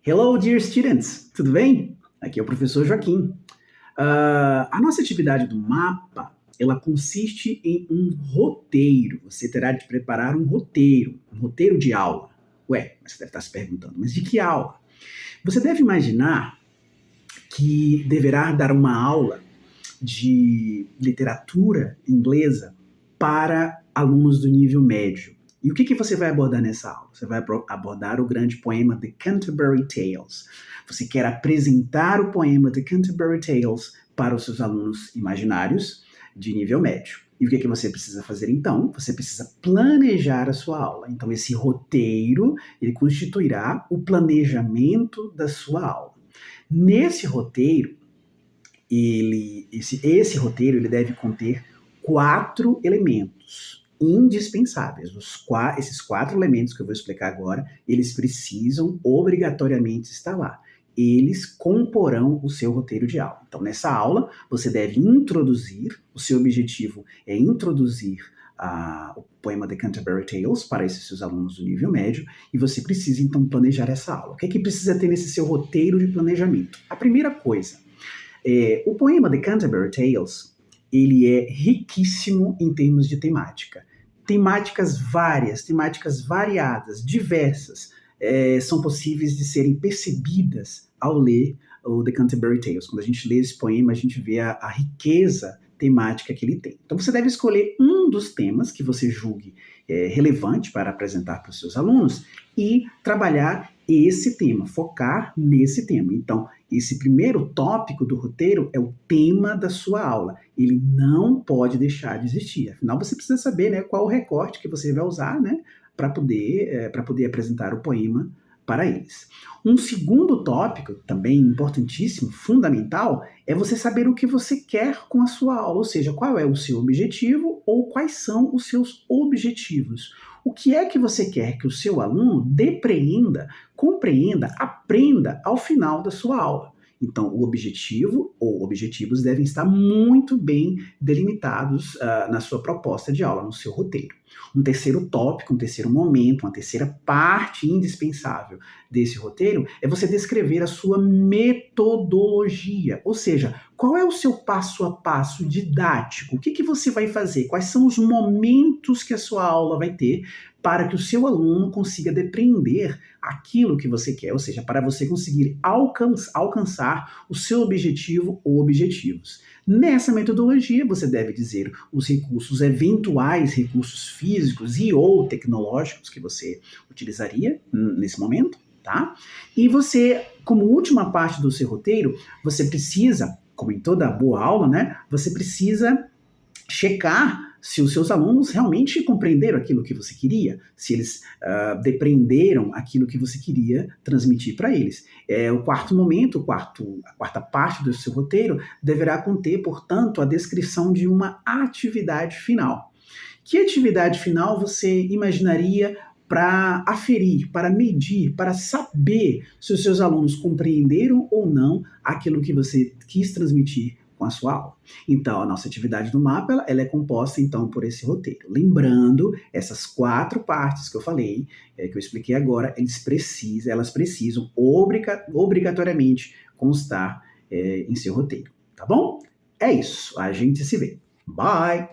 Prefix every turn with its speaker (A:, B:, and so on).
A: Hello, dear students! Tudo bem? Aqui é o professor Joaquim. A nossa atividade do mapa, ela consiste em um roteiro. Você terá de preparar um roteiro de aula. Ué, você deve estar se perguntando, mas de que aula? Você deve imaginar que deverá dar uma aula de literatura inglesa para alunos do nível médio. E o que você vai abordar nessa aula? Você vai abordar o grande poema The Canterbury Tales. Você quer apresentar o poema The Canterbury Tales para os seus alunos imaginários de nível médio. E o que você precisa fazer então? Você precisa planejar a sua aula. Então esse roteiro, ele constituirá o planejamento da sua aula. Nesse roteiro, esse roteiro ele deve conter 4 elementos indispensáveis. Esses 4 elementos que eu vou explicar agora, eles precisam obrigatoriamente estar lá. Eles comporão o seu roteiro de aula. Então, nessa aula, você deve introduzir, o seu objetivo é introduzir o poema The Canterbury Tales para esses seus alunos do nível médio, e você precisa, então, planejar essa aula. O que é que precisa ter nesse seu roteiro de planejamento? A primeira coisa, o poema The Canterbury Tales, ele é riquíssimo em termos de temática. Temáticas várias, temáticas variadas, diversas, são possíveis de serem percebidas ao ler o The Canterbury Tales. Quando a gente lê esse poema, a gente vê a riqueza temática que ele tem. Então você deve escolher um dos temas que você julgue relevante para apresentar para os seus alunos e trabalhar esse tema, focar nesse tema. Então, esse primeiro tópico do roteiro é o tema da sua aula. Ele não pode deixar de existir. Afinal, você precisa saber, né, qual o recorte que você vai usar, né, para poder apresentar o poema para eles. Um segundo tópico, também importantíssimo, fundamental, é você saber o que você quer com a sua aula, ou seja, qual é o seu objetivo ou quais são os seus objetivos. O que é que você quer que o seu aluno depreenda, compreenda, aprenda ao final da sua aula? Então, o objetivo ou objetivos devem estar muito bem delimitados na sua proposta de aula, no seu roteiro. Um terceiro tópico, um terceiro momento, uma terceira parte indispensável desse roteiro é você descrever a sua metodologia, ou seja, qual é o seu passo a passo didático? O que você vai fazer? Quais são os momentos que a sua aula vai ter para que o seu aluno consiga depreender aquilo que você quer, ou seja, para você conseguir alcançar o seu objetivo ou objetivos. Nessa metodologia, você deve dizer os recursos eventuais, recursos físicos e ou tecnológicos que você utilizaria nesse momento, tá? E você, como última parte do seu roteiro, você precisa, como em toda boa aula, né? Você precisa checar se os seus alunos realmente compreenderam aquilo que você queria, se eles depreenderam aquilo que você queria transmitir para eles. O quarto momento, a quarta parte do seu roteiro deverá conter, portanto, a descrição de uma atividade final. Que atividade final você imaginaria para aferir, para medir, para saber se os seus alunos compreenderam ou não aquilo que você quis transmitir com a sua aula? Então, a nossa atividade do mapa, ela é composta, então, por esse roteiro. Lembrando, essas 4 partes que eu falei, que eu expliquei agora, elas precisam obrigatoriamente constar em seu roteiro, tá bom? É isso, a gente se vê. Bye!